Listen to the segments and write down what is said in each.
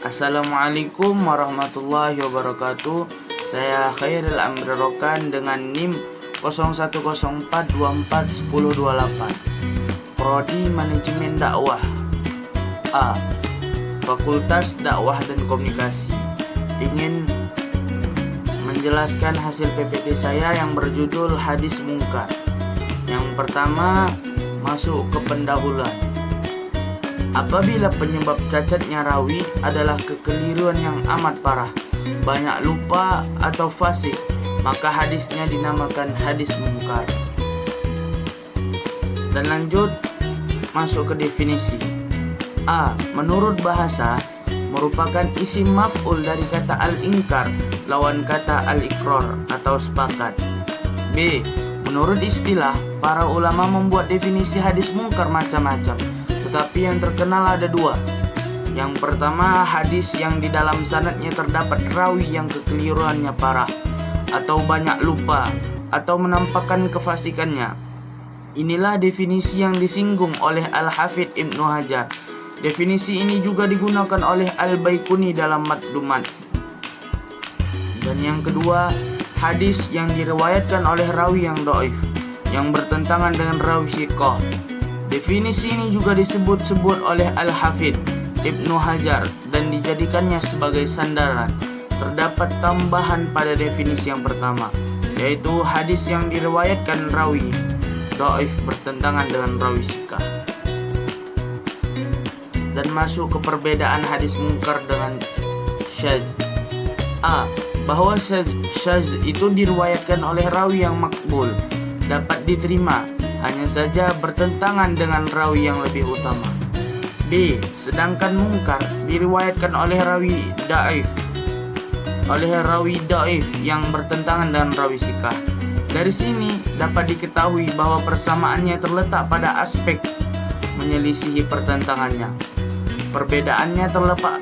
Assalamualaikum warahmatullahi wabarakatuh. Saya Khairil Amri Rokan dengan NIM 0104241028. Prodi Manajemen Dakwah A. Fakultas Dakwah dan Komunikasi. Ingin menjelaskan hasil PPT saya yang berjudul Hadis Mungkar. Yang pertama, masuk ke pendahuluan. Apabila penyebab cacatnya rawi adalah kekeliruan yang amat parah, banyak lupa atau fasik, maka hadisnya dinamakan hadis mungkar. Dan lanjut masuk ke definisi. A. Menurut bahasa, merupakan isim maf'ul dari kata al-inkar, lawan kata al-iqrar atau sepakat. B. Menurut istilah, para ulama membuat definisi hadis mungkar macam-macam, tetapi yang terkenal ada dua. Yang pertama, hadis yang di dalam sanadnya terdapat rawi yang kekeliruannya parah, atau banyak lupa, atau menampakkan kefasikannya. Inilah definisi yang disinggung oleh Al-Hafidh Ibnu Hajar. Definisi ini juga digunakan oleh Al-Baikuni dalam Maddumat. Dan yang kedua, hadis yang diriwayatkan oleh rawi yang dhaif, yang bertentangan dengan rawi thiqah. Definisi ini juga disebut-sebut oleh Al-Hafidh Ibnu Hajar dan dijadikannya sebagai sandaran. Terdapat tambahan pada definisi yang pertama, yaitu hadis yang diriwayatkan rawi dhaif bertentangan dengan rawi thiqah. Dan masuk ke perbedaan hadis mungkar dengan syadz. A. Bahwa syadz itu diriwayatkan oleh rawi yang makbul, dapat diterima, hanya saja bertentangan dengan rawi yang lebih utama. B. Sedangkan mungkar diriwayatkan oleh rawi dhaif yang bertentangan dengan rawi thiqah. Dari sini dapat diketahui bahwa persamaannya terletak pada aspek menyelisihi pertentangannya. Perbedaannya terletak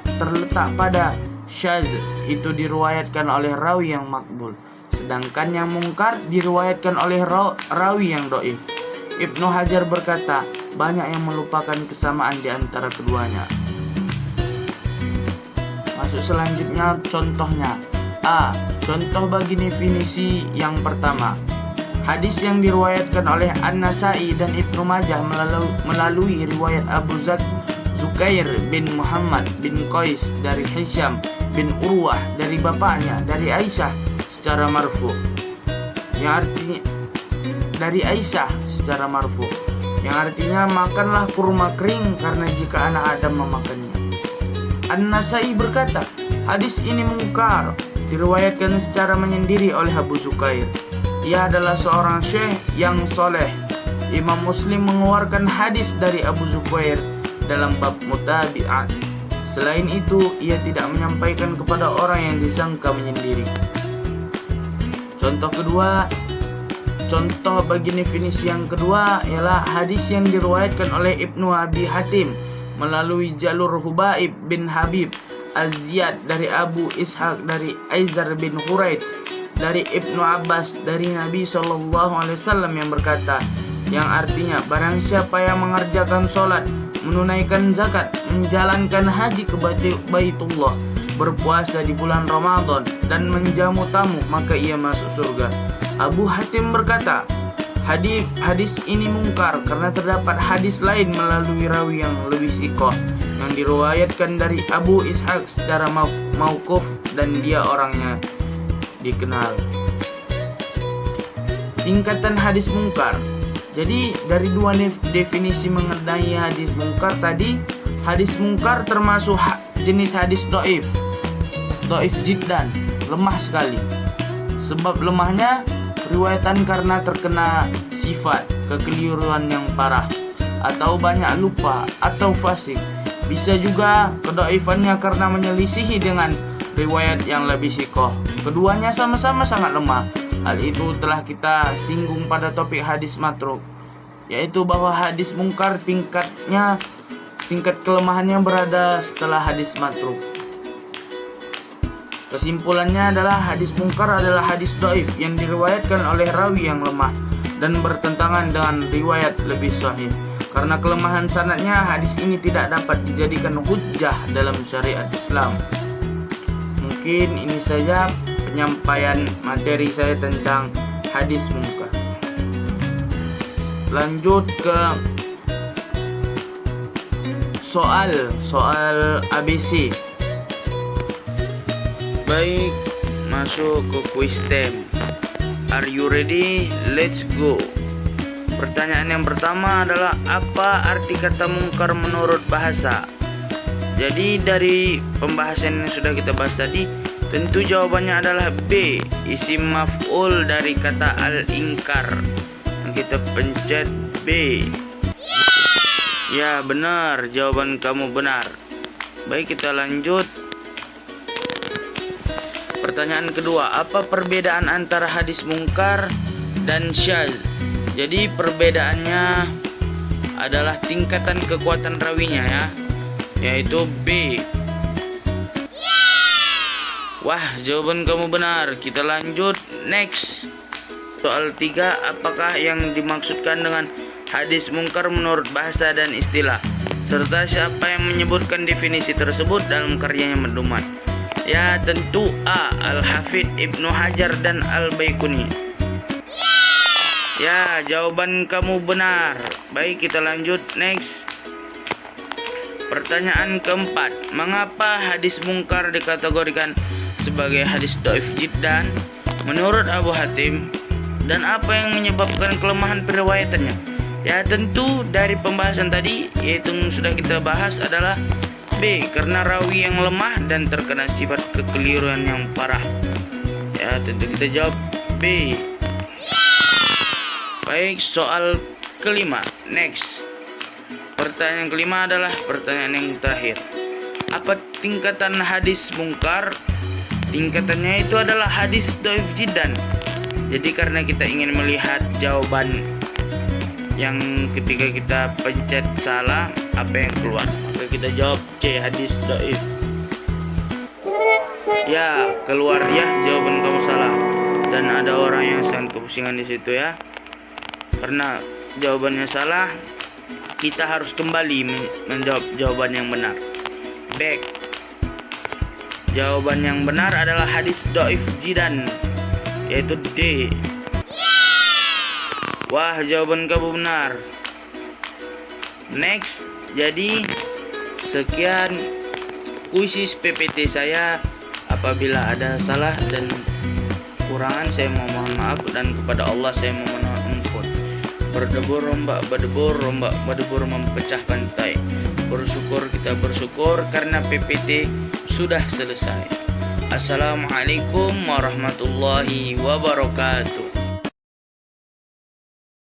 pada syadz itu diriwayatkan oleh rawi yang makbul, sedangkan yang mungkar diriwayatkan oleh rawi yang dhaif. Ibnu Hajar berkata, banyak yang melupakan kesamaan di antara keduanya. Masuk selanjutnya contohnya. A. Contoh bagi definisi yang pertama. Hadis yang diriwayatkan oleh An-Nasai dan Ibnu Majah melalui riwayat Abu Zukair bin Muhammad bin Qais dari Hisham bin Urwah dari bapaknya dari Aisyah secara marfu. Yang artinya dari Aisyah secara marfu, yang artinya makanlah kurma kering karena jika anak Adam memakannya. An-Nasai berkata, hadis ini mungkar, diriwayatkan secara menyendiri oleh Abu Zukair. Ia adalah seorang syekh yang soleh. Imam Muslim mengeluarkan hadis dari Abu Zukair dalam bab mutabi'at. Selain itu, ia tidak menyampaikan kepada orang yang disangka menyendiri. Contoh bagi definisi yang kedua ialah hadis yang diriwayatkan oleh Ibnu Abi Hatim melalui jalur Hubaib bin Habib Az-Ziyad dari Abu Ishaq dari Aizar bin Huraid dari Ibnu Abbas dari Nabi SAW yang berkata, yang artinya barang siapa yang mengerjakan sholat, menunaikan zakat, menjalankan haji ke Baitullah, berpuasa di bulan Ramadan dan menjamu tamu, maka ia masuk surga. Abu Hatim berkata, hadis ini mungkar karena terdapat hadis lain melalui rawi yang lebih thiqah yang diriwayatkan dari Abu Ishaq secara mauquf dan dia orangnya dikenal. Tingkatan hadis mungkar. Jadi dari dua definisi mengenai hadis mungkar tadi, hadis mungkar termasuk jenis hadis dhaif jiddan, lemah sekali. Sebab lemahnya riwayatan karena terkena sifat kekeliruan yang parah, atau banyak lupa atau fasik. Bisa juga kedhaifannya karena menyelisihi dengan riwayat yang lebih thiqah. Keduanya sama-sama sangat lemah. Hal itu telah kita singgung pada topik hadis matruk, yaitu bahwa hadis mungkar tingkat kelemahannya berada setelah hadis matruk. Kesimpulannya adalah hadis mungkar adalah hadis dhaif yang diriwayatkan oleh rawi yang lemah dan bertentangan dengan riwayat lebih sahih. Karena kelemahan sanadnya, hadis ini tidak dapat dijadikan hujjah dalam syariat Islam. Mungkin ini saja penyampaian materi saya tentang hadis munkar. Lanjut ke soal ABC. Baik, masuk ke quiz time. Are you ready? Let's go. Pertanyaan yang pertama adalah, apa arti kata mungkar menurut bahasa? Jadi dari pembahasan yang sudah kita bahas tadi, tentu jawabannya adalah B, isim maf'ul dari kata al-inkar. Kita pencet B. Ya, benar, jawaban kamu benar. Baik, kita lanjut. Pertanyaan kedua, apa perbedaan antara hadis mungkar dan syadz? Jadi perbedaannya adalah tingkatan kekuatan rawinya ya, yaitu B. Wah, jawaban kamu benar. Kita lanjut next. Soal 3, apakah yang dimaksudkan dengan hadis mungkar menurut bahasa dan istilah, serta siapa yang menyebutkan definisi tersebut dalam karyanya Madhumat? Ya, tentu A, Al-Hafidz Ibnu Hajar dan Al-Baiquni. Ya, jawaban kamu benar. Baik, kita lanjut next. Pertanyaan keempat, mengapa hadis mungkar dikategorikan sebagai hadis dhaif jiddan menurut Abu Hatim, dan apa yang menyebabkan kelemahan periwayatannya? Ya, tentu dari pembahasan tadi, yaitu yang sudah kita bahas, adalah B, karena rawi yang lemah dan terkena sifat kekeliruan yang parah. Ya, tentu kita jawab B. Baik, soal kelima, next. Pertanyaan kelima adalah pertanyaan yang terakhir. Apa tingkatan hadis mungkar? Tingkatannya itu adalah hadis dhaif jiddan. Jadi karena kita ingin melihat jawaban yang ketika kita pencet salah, apa yang keluar, maka kita jawab C, hadis dhaif. Ya, keluar ya, jawaban kamu salah. Dan ada orang yang sangat kepusingan di situ ya. Karena jawabannya salah, kita harus kembali menjawab jawaban yang benar. Back. Jawaban yang benar adalah hadis dhaif jiddan, yaitu D. Wah, jawaban kamu benar. Next. Jadi sekian kuisis PPT saya. Apabila ada salah dan kekurangan, saya mohon maaf, dan kepada Allah saya memohon ampun. Berdebur rombak, berdebur memecah pantai. Bersyukur kita bersyukur karena PPT sudah selesai. Assalamualaikum warahmatullahi wabarakatuh.